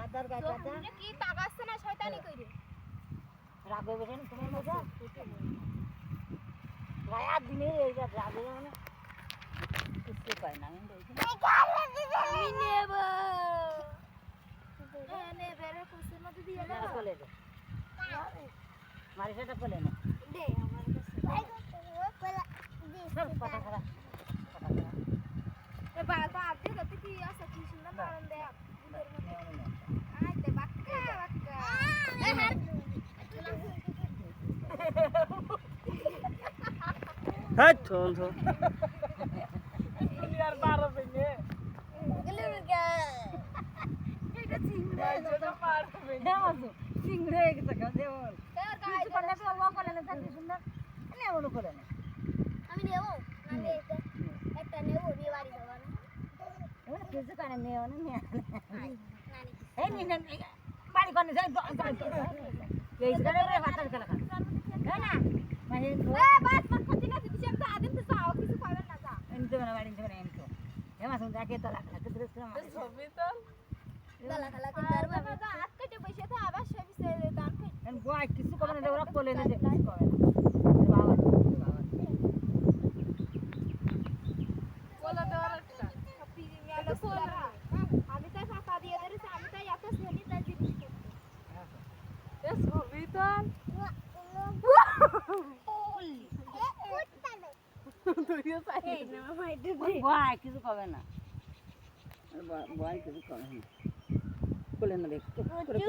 দাদার গায়ে দাদা কি তাকাচ্ছে না শয়তানি কইরে রাগে বেরেন তুমি মজা গায়া দিনে এই যা রাগে মানে কিছু পায় না আমি বলছি আমি নেব নে বেরে কুসির মধ্যে দিয়ে দাও কোলে দে মারি সেটা কোলে না দে আমার কাছে ভাই কোলা সব পাটা করা এ বাবা আদে কত কি আছে কি সুন্দর নরম দে বুলের মধ্যে আইতে বাক্কা বাক্কা এ হার হ্যাঁ থন থন আর 12 পেনে গেলে গা এটা চিংড়া যেটা পার হবে দাও চিংড়া হয়ে গেছে গা দেও তোর গায়ে করলে তো ও করলে না থাকি সুন্দর আমি এমন করে না আমি নেব না নে একটা নেব নিয়ে বাড়ি যাব না এবার কিছু কানে নেও না নে নানি এই নি বাড়ি কোনে যাই এই করে রে ভাতার খেলা খা না মানে এ বাস মত করতে না দিদি আমি তো আদিম তো চাও কিছু পাবেন না যা এমতে না বাড়ি এমতে এমতে এমা শুন যাকে তো লাগা তো দৃশ্য মানে ছবি তো গলা খালা করে ধরবা না হাত কেটে বসে তো আবার ছবি সে দান খাই এন গোয়া কিছু করে না ওরা কোলে না যে কিছু করে না বাবা বাবা বলা দেওয়ার একটা প্রিমিয়ার কোলা আমি তাই ফাঁকা দিয়ে ধরেছি আমি তাই এত শ্রেণী তাই জিনিস করতে এ ছবি তো গোয়া কিছু করে না গোয়া কিছু করে না কোলে না দেখ করে